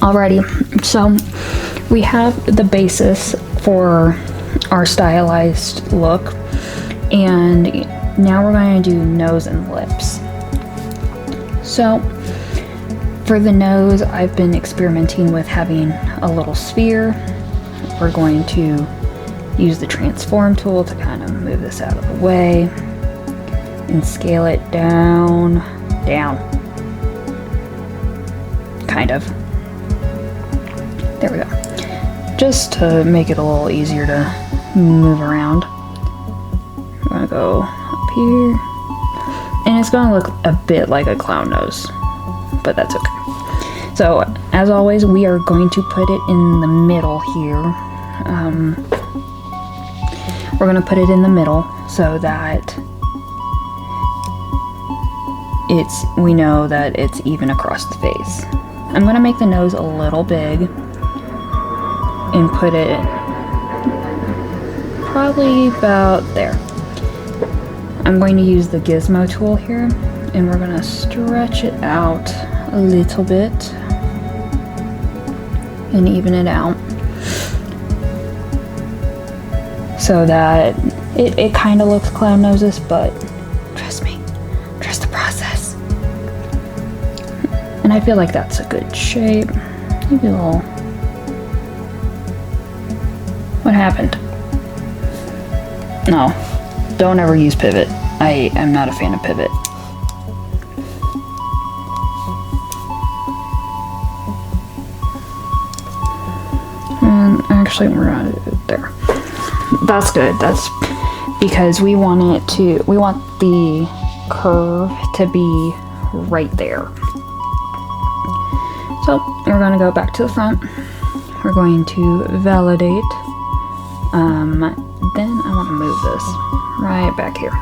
Alrighty, so we have the basis for our stylized look, and now we're going to do nose and lips. So for the nose, I've been experimenting with having a little sphere. We're going to use the transform tool to kind of move this out of the way and scale it down, kind of. There we go. Just to make it a little easier to move around. We're gonna go up here. And it's gonna look a bit like a clown nose, but that's okay. So, as always, we are going to put it in the middle here. We're gonna put it in the middle so that we know that it's even across the face. I'm gonna make the nose a little big and put it probably about there. I'm going to use the gizmo tool here, and we're gonna stretch it out a little bit and even it out so that it kind of looks clown noses, but trust me, trust the process. And I feel like that's a good shape. Maybe a little. What happened? No, don't ever use pivot. I am not a fan of pivot. And actually, we're gonna do it there. That's good. That's because we want the curve to be right there. So we're gonna go back to the front. We're going to validate. Then I want to move this right back here.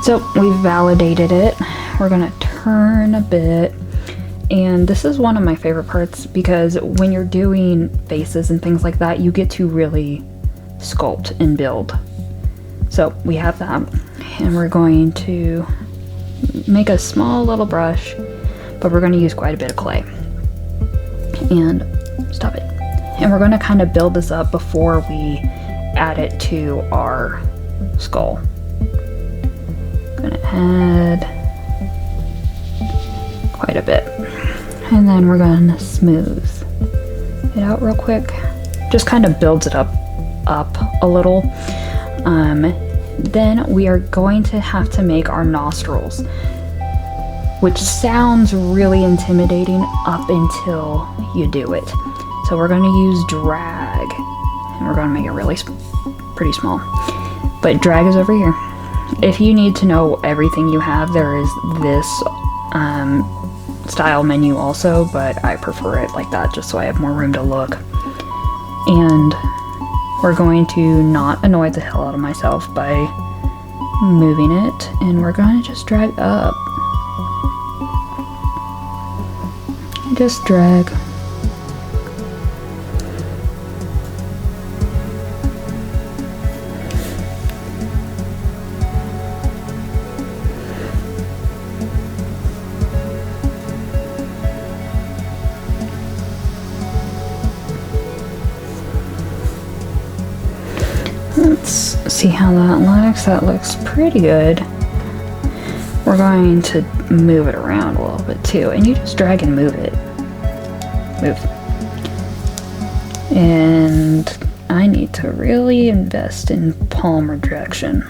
So we've validated it. We're gonna turn a bit. And this is one of my favorite parts because when you're doing faces and things like that, you get to really sculpt and build. So we have that, and we're going to make a small little brush, but we're going to use quite a bit of clay. And stop it. And we're going to kind of build this up before we add it to our skull. Gonna add quite a bit. And then we're gonna smooth it out real quick. Just kind of builds it up a little. Then we are going to have to make our nostrils, which sounds really intimidating up until you do it. So we're gonna use drag, and we're gonna make it really pretty small. But drag is over here. If you need to know everything you have, there is this style menu also, but I prefer it like that just so I have more room to look. And we're going to not annoy the hell out of myself by moving it, and we're going to just drag up. Just drag. Let's see how that looks. That looks pretty good. We're going to move it around a little bit too, and you just drag and move it. Move. And I need to really invest in palm rejection.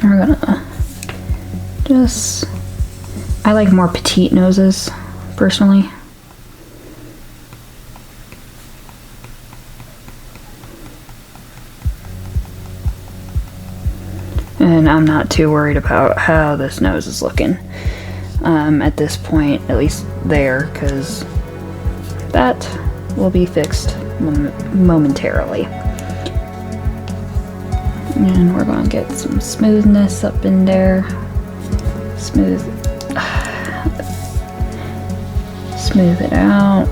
We're gonna just, I like more petite noses personally. And I'm not too worried about how this nose is looking at this point, at least there, because that will be fixed momentarily. And we're going to get some smoothness up in there. Smooth it out.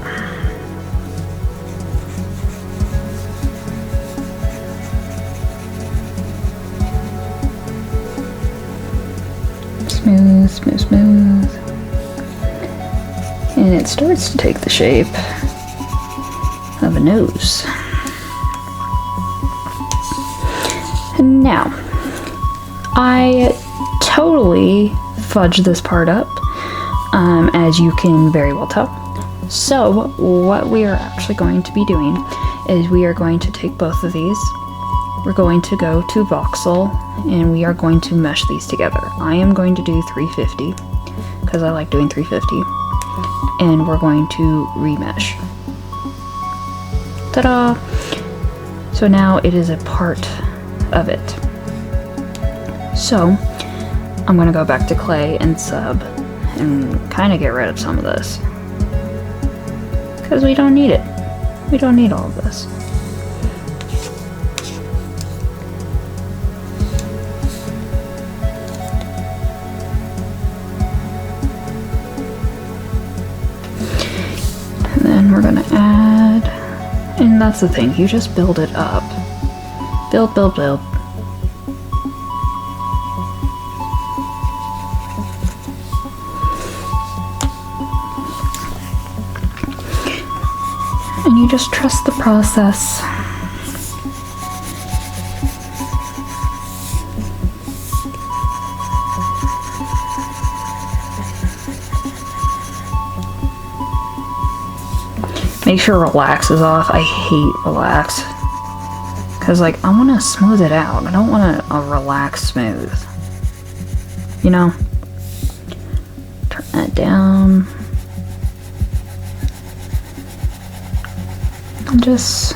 Smooth, smooth, smooth. And it starts to take the shape of a nose. And now, I totally fudged this part up, as you can very well tell. So what we are actually going to be doing is we are going to take both of these. We're going to go to voxel and we are going to mesh these together. I am going to do 350 because I like doing 350, and we're going to remesh. Ta-da! So now it is a part of it. So I'm going to go back to clay and sub and kind of get rid of some of this because we don't need it. We don't need all of this. And then we're gonna add, and that's the thing, you just build it up. Build, build, build. And you just trust the process. Make sure relax is off. I hate relax. Because, like, I want to smooth it out. I don't want a relax smooth. You know? Turn that down. And just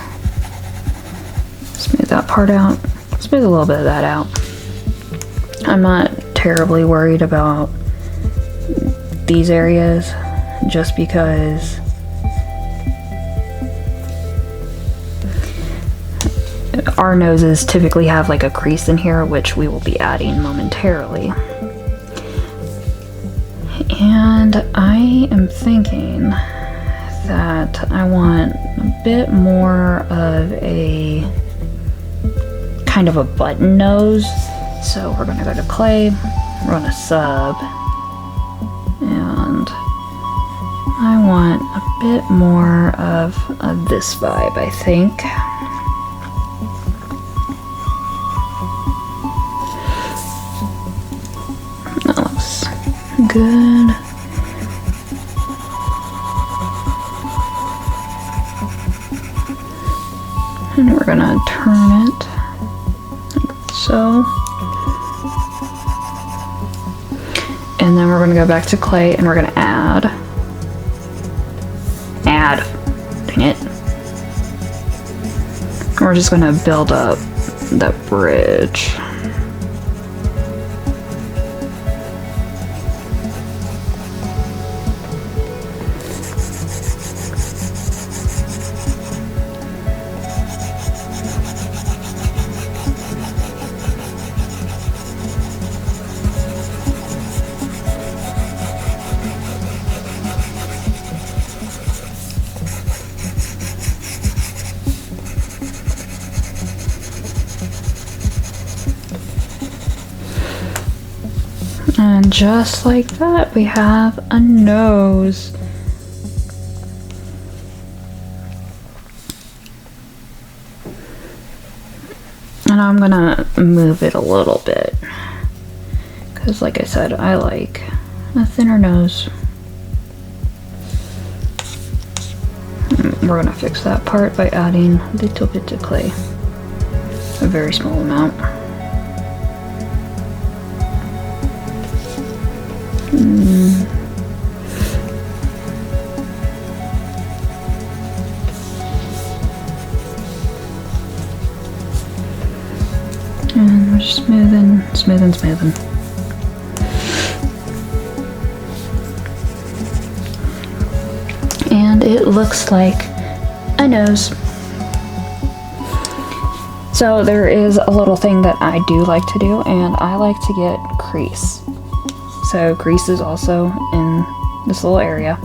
smooth that part out. Smooth a little bit of that out. I'm not terribly worried about these areas just because our noses typically have like a crease in here, which we will be adding momentarily. And I am thinking that I want a bit more of a kind of a button nose. So we're gonna go to clay, we're gonna sub, and I want a bit more of this vibe, I think. That looks good. And we're gonna turn it like so. And then we're gonna go back to clay and we're gonna add. Dang it. And we're just gonna build up that bridge. And just like that, we have a nose. And I'm gonna move it a little bit, because like I said, I like a thinner nose. We're gonna fix that part by adding a little bit of clay, a very small amount. And we're just smoothing. And it looks like a nose. So there is a little thing that I do like to do, and I like to get crease. So crease is also in this little area.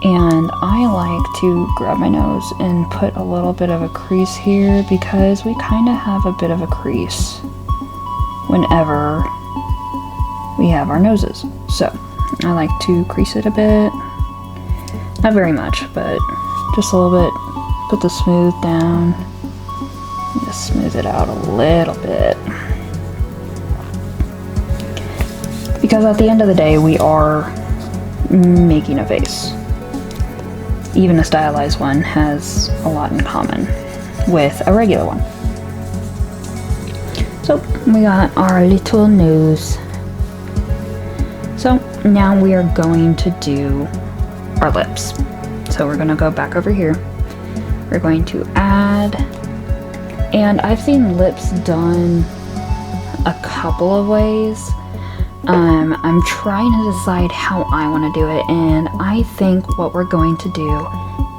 And I like to grab my nose and put a little bit of a crease here because we kind of have a bit of a crease whenever we have our noses. So I like to crease it a bit. Not very much, but just a little bit. Put the smooth down. Just smooth it out a little bit. Because at the end of the day, we are making a face. Even a stylized one has a lot in common with a regular one. So we got our little nose. So now we are going to do our lips. So we're going to go back over here. We're going to add, and I've seen lips done a couple of ways. I'm trying to decide how I want to do it, and I think what we're going to do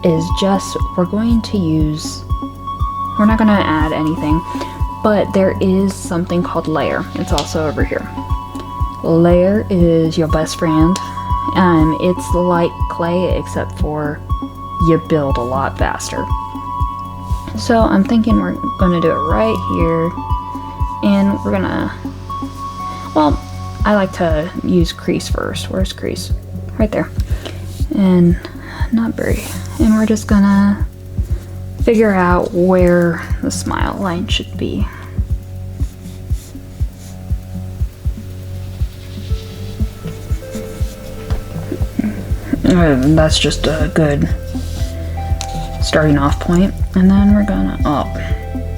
is we're not going to add anything, but there is something called layer. It's also over here. Layer is your best friend. It's like clay, except for you build a lot faster. So I'm thinking we're going to do it right here, and we're going to, well, I like to use crease first. Where's crease? Right there. And not very. And we're just gonna figure out where the smile line should be. That's just a good starting off point. And then we're gonna,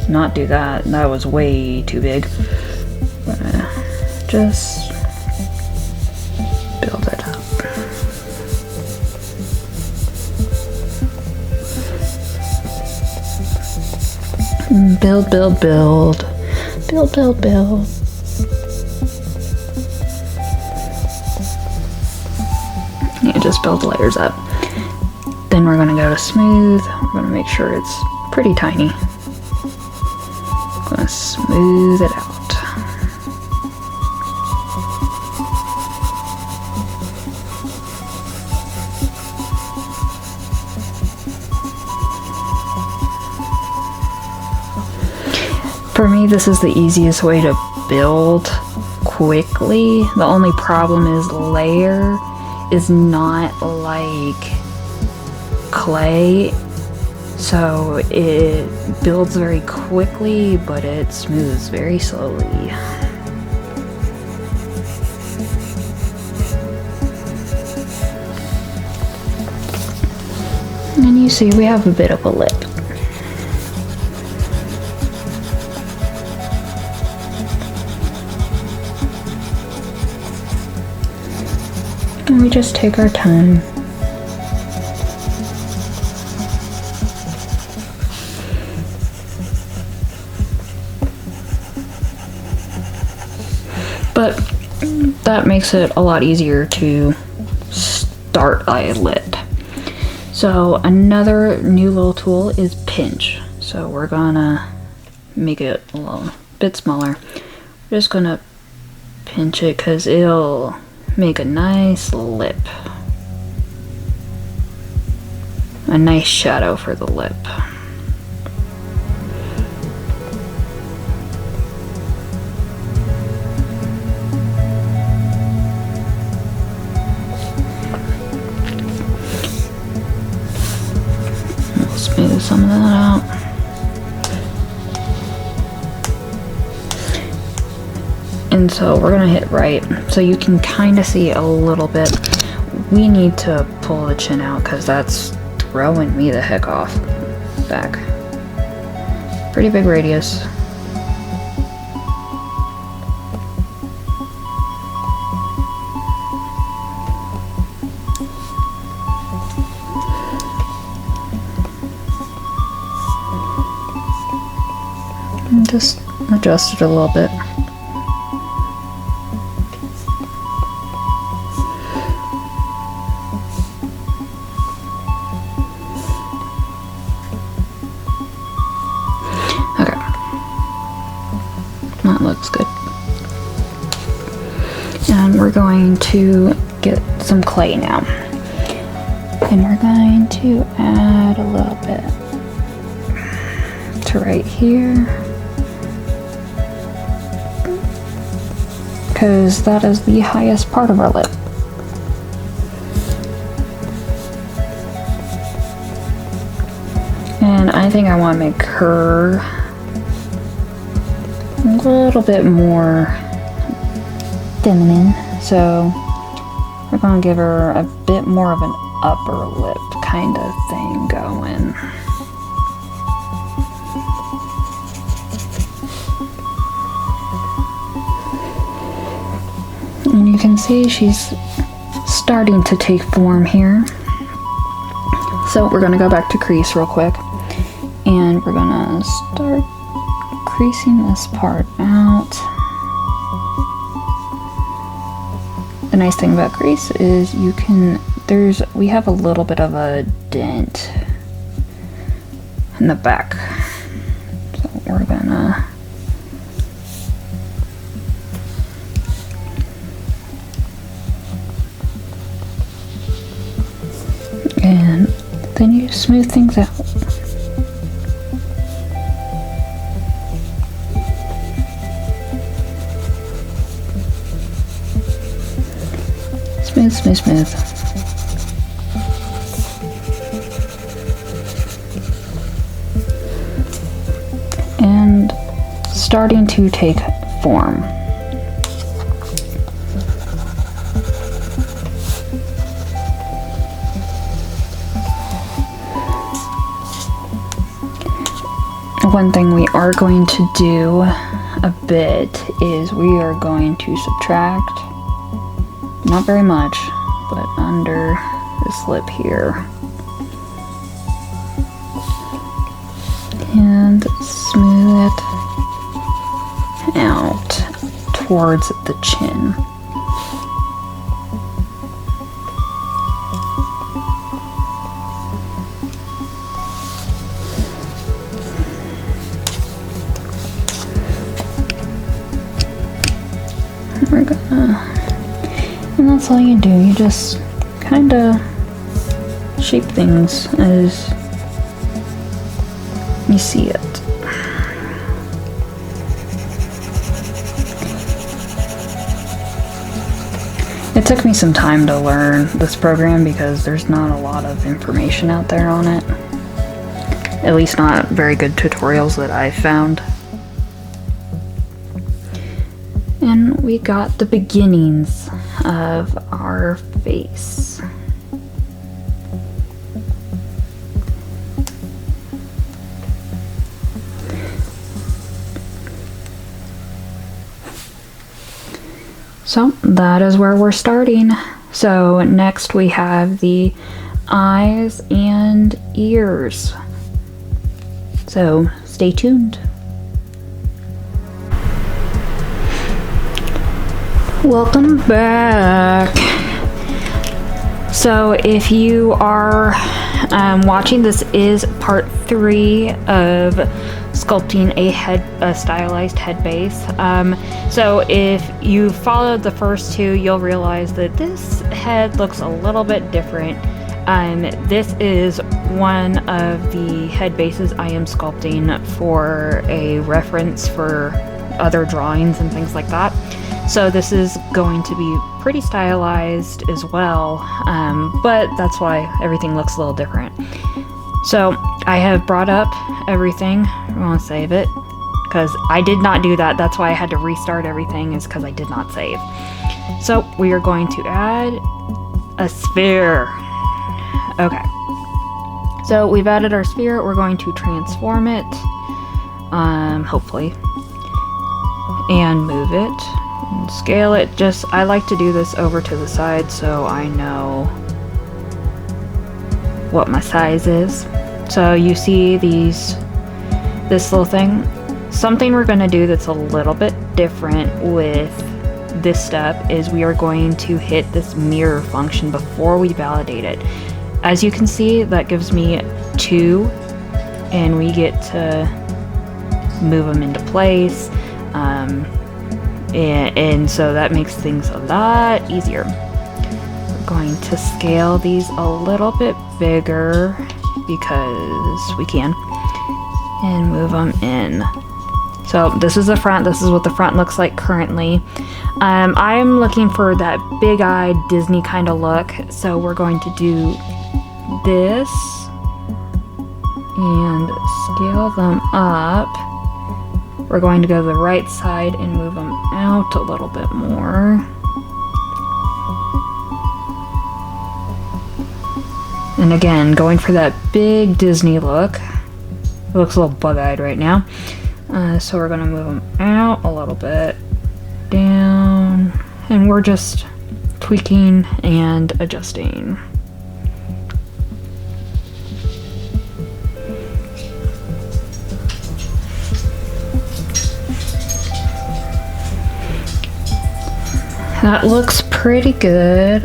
not do that. That was way too big. We're gonna just build it up. Build, build, build. Build, build, build. Yeah, just build the layers up. Then we're gonna go to smooth. We're gonna make sure it's pretty tiny. Gonna smooth it out. For me, this is the easiest way to build quickly. The only problem is layer is not like clay, so it builds very quickly, but it smooths very slowly. And you see we have a bit of a lip. And we just take our time. But that makes it a lot easier to start a lid. So another new little tool is pinch. So we're gonna make it a little bit smaller. We're just gonna pinch it because it'll make a nice lip. A nice shadow for the lip. We'll smooth some of that out. And so we're gonna hit right, so you can kind of see a little bit. We need to pull the chin out because that's throwing me the heck off. Back. Pretty big radius. And just adjust it a little bit. That looks good. And we're going to get some clay now. And we're going to add a little bit to right here. because that is the highest part of our lip. And I think I want to make her a little bit more feminine, so we're going to give her a bit more of an upper lip kind of thing going. And you can see she's starting to take form here. So we're going to go back to crease real quick, and we're going to start creasing this part out. The nice thing about crease is you can, we have a little bit of a dent in the back. So we're gonna and then you smooth things out. Smooth, smooth, smooth. And starting to take form. One thing we are going to do a bit is we are going to subtract, not very much, but under this lip here, and smooth it out towards the chin. We're gonna, and that's all you do, you just kind of shape things as you see it. It took me some time to learn this program because there's not a lot of information out there on it. At least not very good tutorials that I've found. And we got the beginnings of our face. So that is where we're starting. So next we have the eyes and ears. So stay tuned. Welcome back. So if you are watching, this is part 3 of sculpting a stylized head base. So if you followed the first 2, you'll realize that this head looks a little bit different. This is one of the head bases I am sculpting for a reference for other drawings and things like that. So this is going to be pretty stylized as well, but that's why everything looks a little different. So I have brought up everything. I want to save it because I did not do that. That's why I had to restart everything, is because I did not save. So we are going to add a sphere. Okay. So we've added our sphere. We're going to transform it, hopefully, and move it. And scale it. Just, I like to do this over to the side so I know what my size is. So you see this little thing. Something we're going to do that's a little bit different with this step is we are going to hit this mirror function before we validate it. As you can see, that gives me 2, and we get to move them into place. And so that makes things a lot easier. We're going to scale these a little bit bigger because we can, and move them in. So this is the front. This is what the front looks like currently. I'm looking for that big-eyed Disney kind of look. So we're going to do this and scale them up. We're going to go to the right side and move them out a little bit more. And again, going for that big Disney look. It looks a little bug-eyed right now. So we're going to move them out a little bit, down, and we're just tweaking and adjusting. That looks pretty good.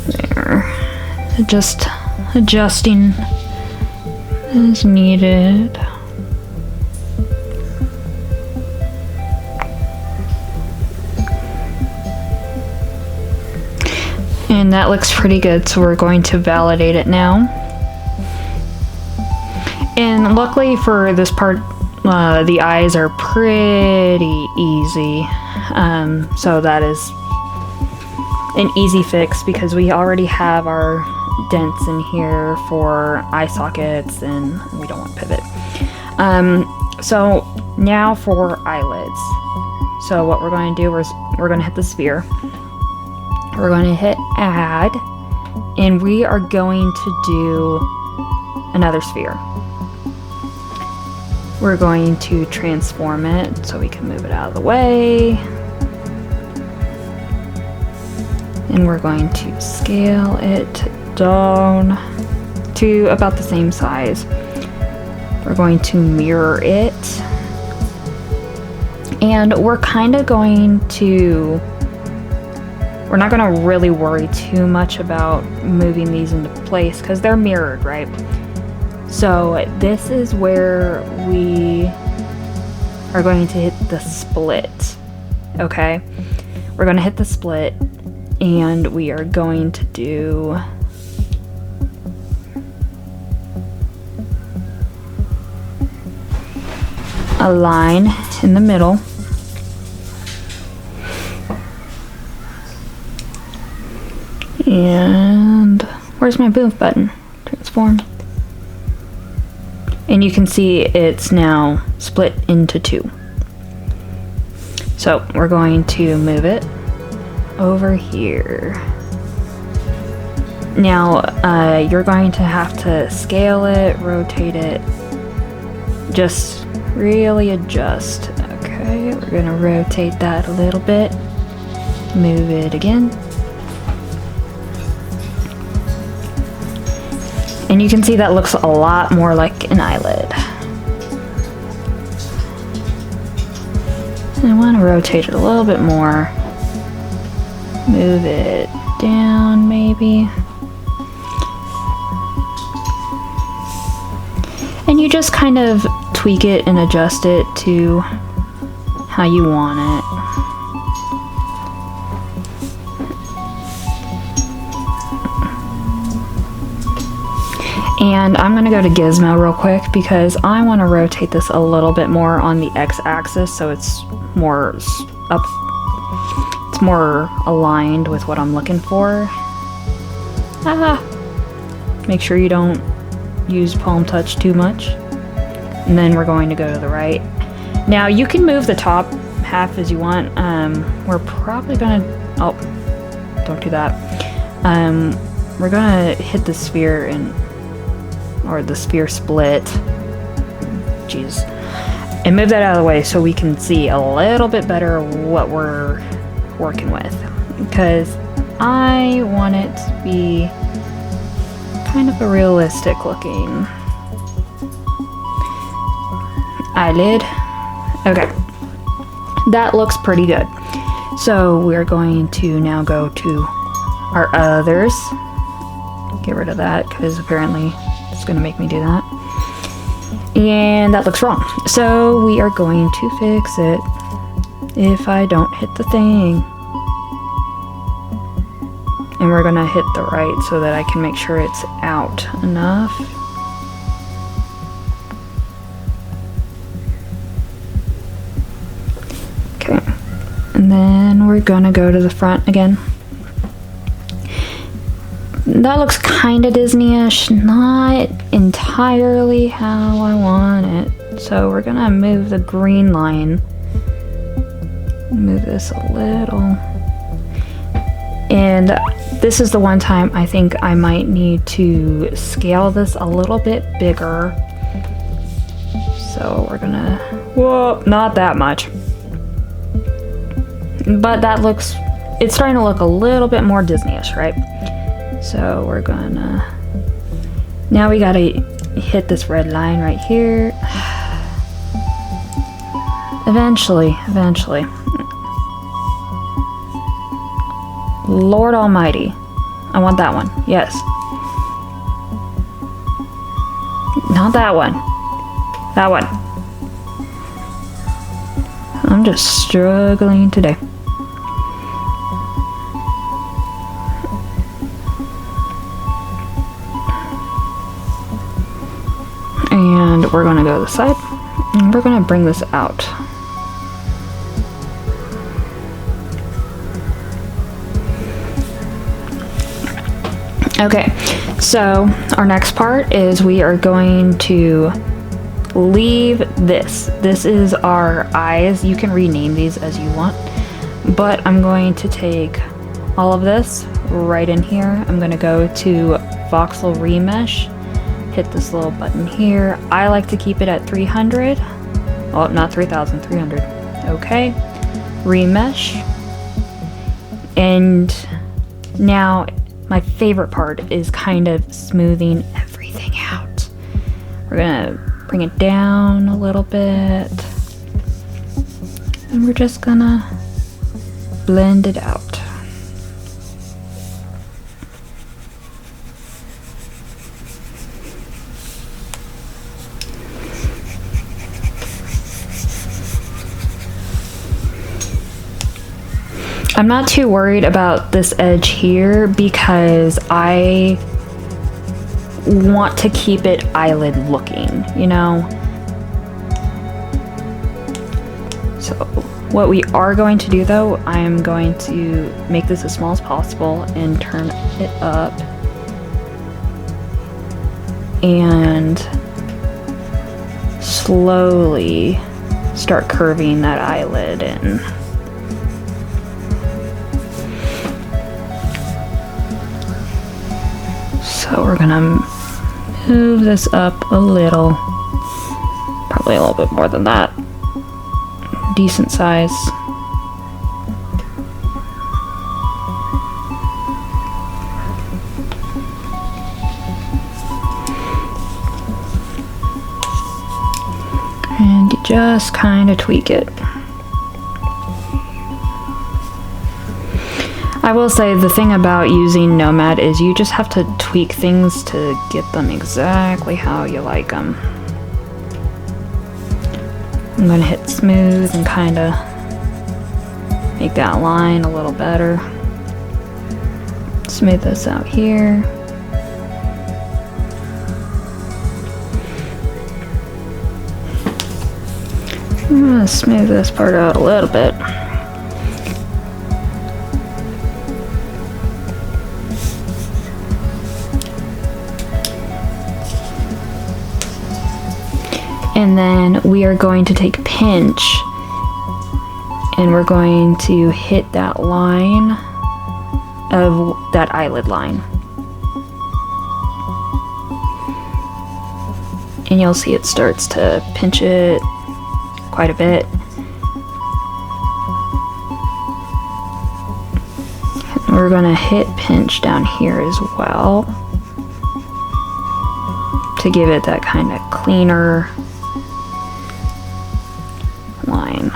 There. Just adjusting as needed. And that looks pretty good, so we're going to validate it now. And luckily for this part, the eyes are pretty easy. So that is an easy fix because we already have our dents in here for eye sockets and we don't want pivot. So now for eyelids. So what we're going to do is we're going to hit the sphere. We're going to hit add, and we are going to do another sphere. We're going to transform it so we can move it out of the way. And we're going to scale it down to about the same size. We're going to mirror it. And we're kind of going to... We're not going to really worry too much about moving these into place because they're mirrored, right? So this is where we are going to hit the split, okay? We're going to hit the split and we are going to do a line in the middle. And where's my move button? Transform. And you can see it's now split into two. So we're going to move it over here. Now you're going to have to scale it, rotate it, just really adjust. Okay, we're gonna rotate that a little bit, move it again. And you can see that looks a lot more like an eyelid. And I want to rotate it a little bit more. Move it down maybe. And you just kind of tweak it and adjust it to how you want it. And I'm gonna go to Gizmo real quick because I want to rotate this a little bit more on the x-axis so it's more up, it's more aligned with what I'm looking for. Make sure you don't use palm touch too much. And then we're going to go to the right. Now you can move the top half as you want. We're probably gonna, oh, don't do that. We're gonna hit the sphere or the sphere split, jeez, and move that out of the way so we can see a little bit better what we're working with, because I want it to be kind of a realistic looking eyelid. Okay, that looks pretty good. So we're going to now go to our others, get rid of that because apparently it's going to make me do that. And that looks wrong. So we are going to fix it if I don't hit the thing. And we're going to hit the right so that I can make sure it's out enough. And then we're gonna go to the front again. That looks kind of Disney-ish, not entirely how I want it. So we're gonna move the green line. Move this a little. And this is the one time I think I might need to scale this a little bit bigger. So we're gonna, whoa, not that much. But that looks, it's starting to look a little bit more Disney-ish, right? So we're gonna, now we gotta hit this red line right here. Eventually. Lord Almighty. I want that one. Yes. Not that one. That one. I'm just struggling today. And we're gonna go to the side, and we're gonna bring this out. Okay, so our next part is we are going to leave this. This is our eyes. You can rename these as you want, but I'm going to take all of this right in here. I'm gonna go to voxel remesh, hit this little button here. I like to keep it at 300. Oh, not 3,000, 300. Okay, remesh. And now my favorite part is kind of smoothing everything out. We're gonna bring it down a little bit, and we're just gonna blend it out. I'm not too worried about this edge here because I want to keep it eyelid looking, you know? So what we are going to do though, I am going to make this as small as possible and turn it up and slowly start curving that eyelid in. So we're gonna move this up a little, probably a little bit more than that. Decent size. And you just kind of tweak it. I will say the thing about using Nomad is you just have to tweak things to get them exactly how you like them. I'm gonna hit smooth and kind of make that line a little better. Smooth this out here. I'm gonna smooth this part out a little bit. And then we are going to take pinch and we're going to hit that line of that eyelid line. And you'll see it starts to pinch it quite a bit. And we're gonna hit pinch down here as well to give it that kind of cleaner line.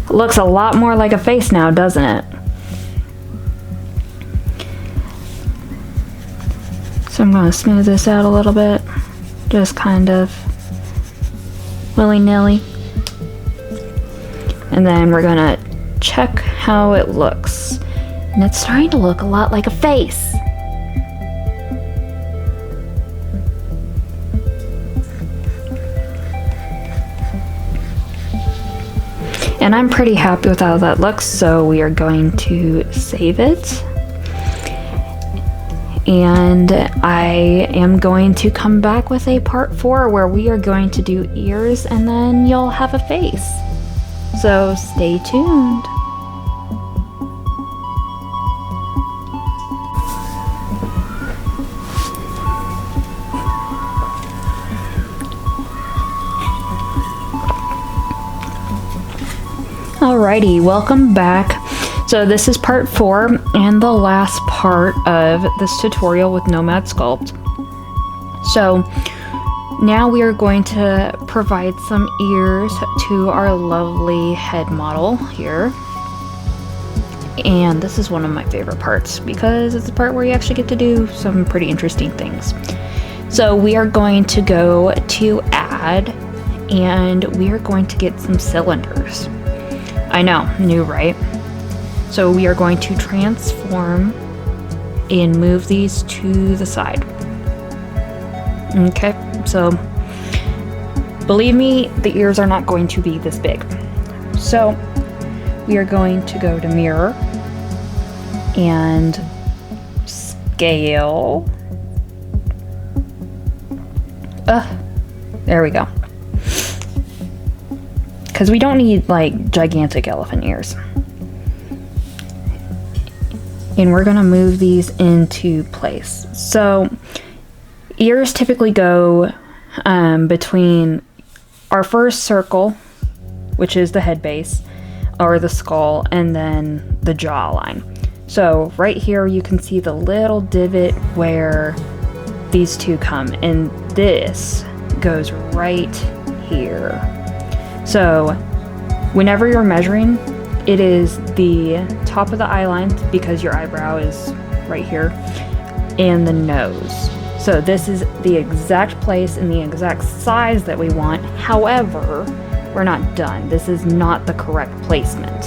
It looks a lot more like a face now, doesn't it? So I'm going to smooth this out a little bit, just kind of willy-nilly. And then we're going to check how it looks. And it's starting to look a lot like a face. And I'm pretty happy with how that looks, so we are going to save it. And I am going to come back with a part 4 where we are going to do ears and then you'll have a face. So stay tuned. Alrighty, welcome back. So this is part 4 and the last part of this tutorial with Nomad Sculpt. So now we are going to provide some ears to our lovely head model here. And this is one of my favorite parts because it's the part where you actually get to do some pretty interesting things. So we are going to go to add and we are going to get some cylinders. I know, new, right? So we are going to transform and move these to the side. Okay, so believe me, the ears are not going to be this big. So we are going to go to mirror and scale. There we go. Because we don't need like gigantic elephant ears. And we're gonna move these into place. So ears typically go between our first circle, which is the head base, or the skull, and then the jawline. So right here you can see the little divot where these two come, and this goes right here. So whenever you're measuring, it is the top of the eye line because your eyebrow is right here, and the nose. So this is the exact place and the exact size that we want. However, we're not done. This is not the correct placement.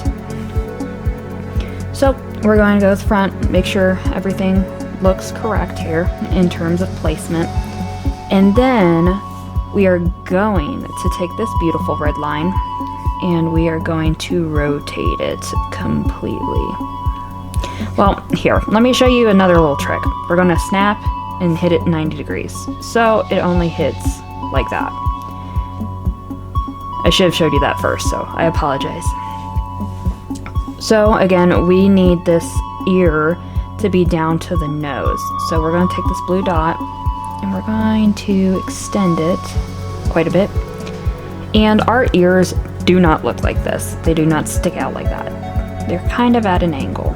So we're going to go to the front, make sure everything looks correct here in terms of placement. And then we are going to take this beautiful red line and we are going to rotate it completely. Well, here, let me show you another little trick. We're going to snap and hit it 90 degrees. So it only hits like that. I should have showed you that first, so I apologize. So again, we need this ear to be down to the nose. So we're going to take this blue dot and we're going to extend it quite a bit. And our ears do not look like this. They do not stick out like that. They're kind of at an angle.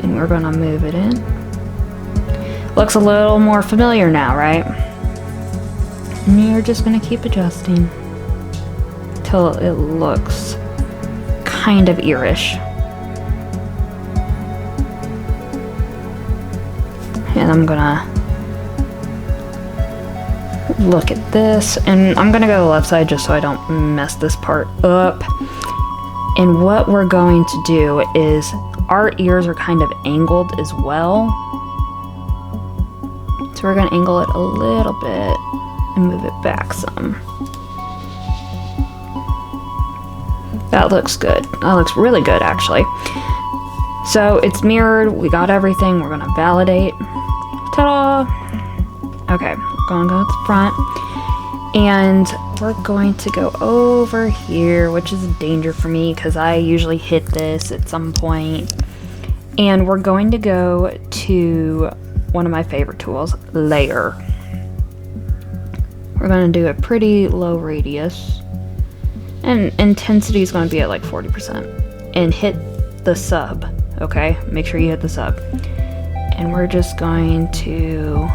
And we're going to move it in. Looks a little more familiar now, right? And you're just going to keep adjusting till it looks kind of earish. And I'm gonna look at this, and I'm gonna go to the left side just so I don't mess this part up. And what we're going to do is our ears are kind of angled as well. So we're gonna angle it a little bit and move it back some. That looks good. That looks really good, actually. So it's mirrored. We got everything. We're gonna validate. Ta-da! Okay, we're gonna go to the front. And we're going to go over here, which is a danger for me because I usually hit this at some point. And we're going to go to one of my favorite tools, layer. We're going to do a pretty low radius. And intensity is going to be at like 40%. And hit the sub, okay? Make sure you hit the sub. And we're just going to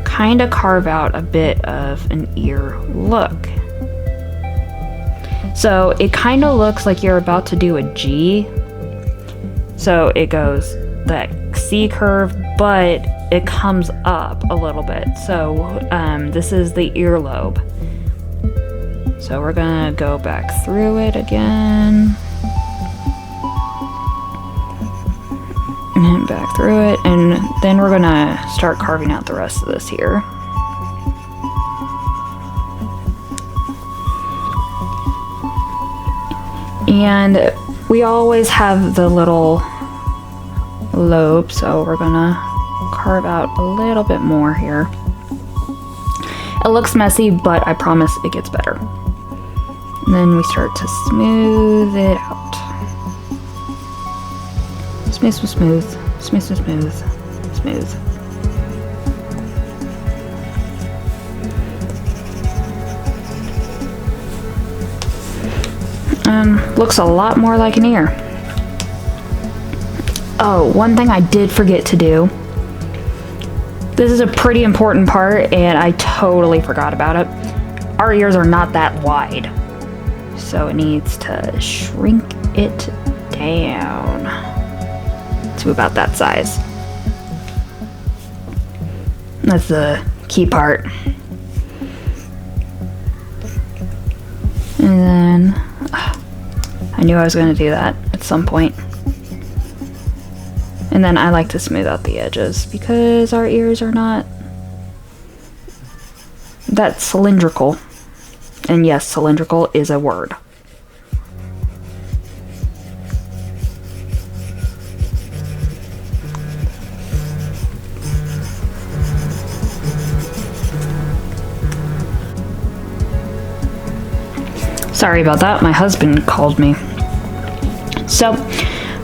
kind of carve out a bit of an ear look. So it kind of looks like you're about to do a G. So it goes that C curve, but it comes up a little bit. So this is the earlobe. So we're gonna go back through it again. And back through it, and then we're gonna start carving out the rest of this here. And we always have the little lobe, so we're gonna carve out a little bit more here. It looks messy, but I promise it gets better. And then we start to smooth it out. Smooth, smooth, smooth, smooth, smooth, smooth. Looks a lot more like an ear. Oh, one thing I did forget to do. This is a pretty important part, and I totally forgot about it. Our ears are not that wide, so it needs to shrink it down to about that size. That's the key part. And then I knew I was going to do that at some point. And then I like to smooth out the edges because our ears are not that cylindrical. And yes, cylindrical is a word. Sorry about that, my husband called me. So,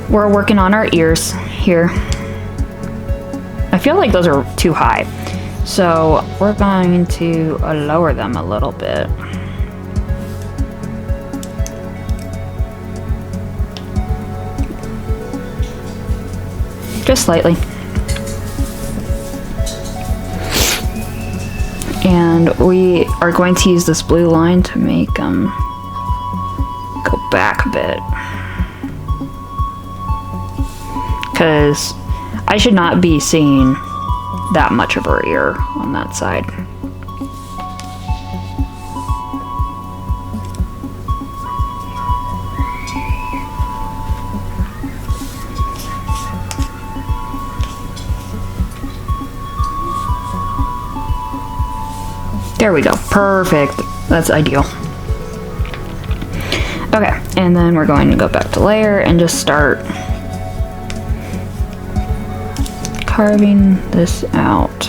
we're working on our ears here. I feel like those are too high. So, we're going to lower them a little bit. Just slightly. And we are going to use this blue line to make them go back a bit. Because I should not be seeing that much of her ear on that side. There we go. Perfect. That's ideal. Okay, and then we're going to go back to layer and just start carving this out.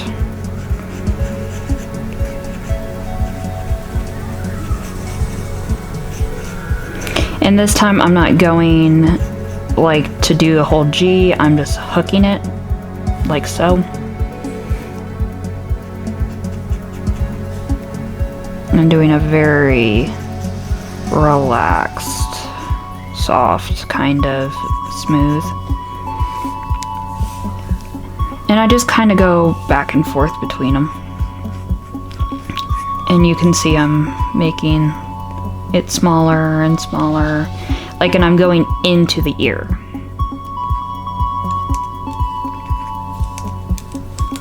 And this time I'm not going like to do the whole G, I'm just hooking it like so. I'm doing a very relaxed, soft, kind of smooth. And I just kind of go back and forth between them. And you can see I'm making it smaller and smaller. Like, and I'm going into the ear.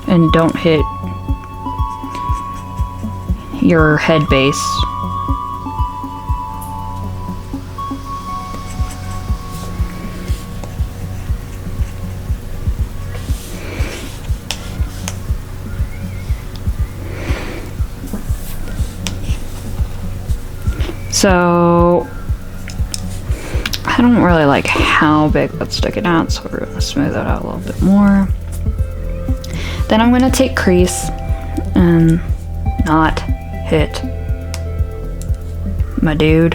And don't hit your head base. So I don't really like how big that's sticking out, so we're gonna smooth that out a little bit more. Then I'm gonna take crease and not hit my dude.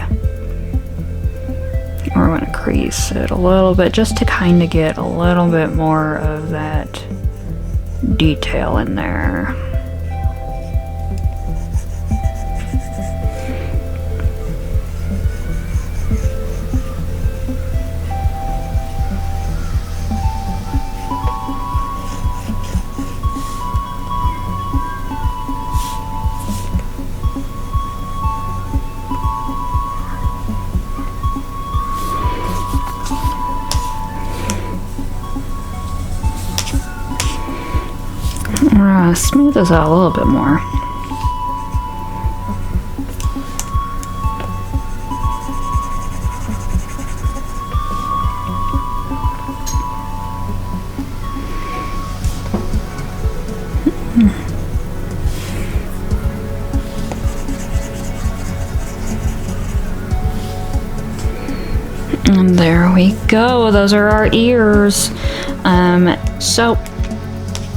We're gonna crease it a little bit just to kind of get a little bit more of that detail in there. We're gonna smooth this out a little bit more. And there we go. Those are our ears. So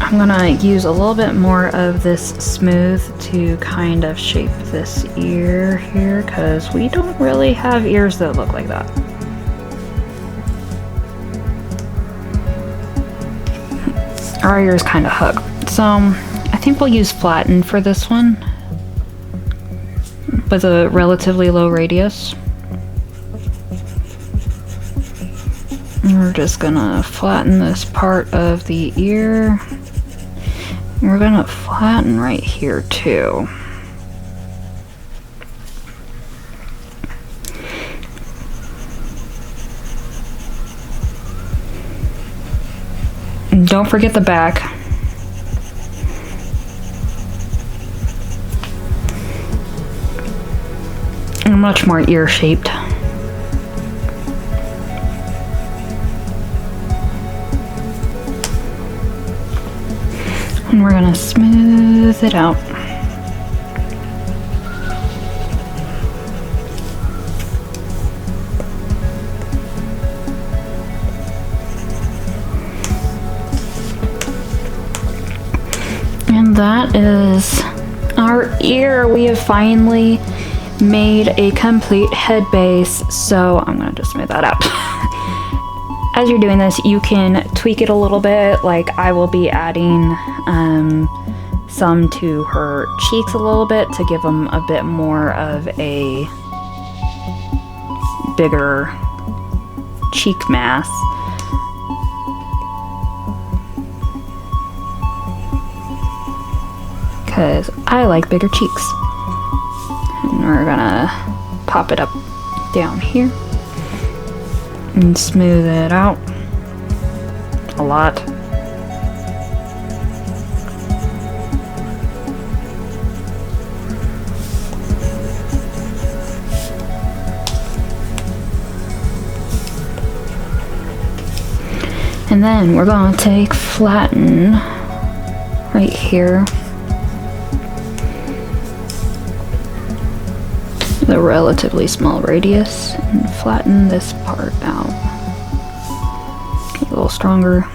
I'm gonna use a little bit more of this smooth to kind of shape this ear here, because we don't really have ears that look like that. Our ears kind of hug. So I think we'll use flatten for this one with a relatively low radius. We're just gonna flatten this part of the ear. We're gonna flatten right here too. And don't forget the back. And much more ear shaped. And we're gonna smooth it out. And that is our ear. We have finally made a complete head base. So I'm gonna just smooth that out. As you're doing this, you can tweak it a little bit. Like I will be adding some to her cheeks a little bit to give them a bit more of a bigger cheek mass. Because I like bigger cheeks. And we're gonna pop it up down here and smooth it out a lot. And then we're going to take flatten right here, the relatively small radius, and flatten this part out. Get a little stronger.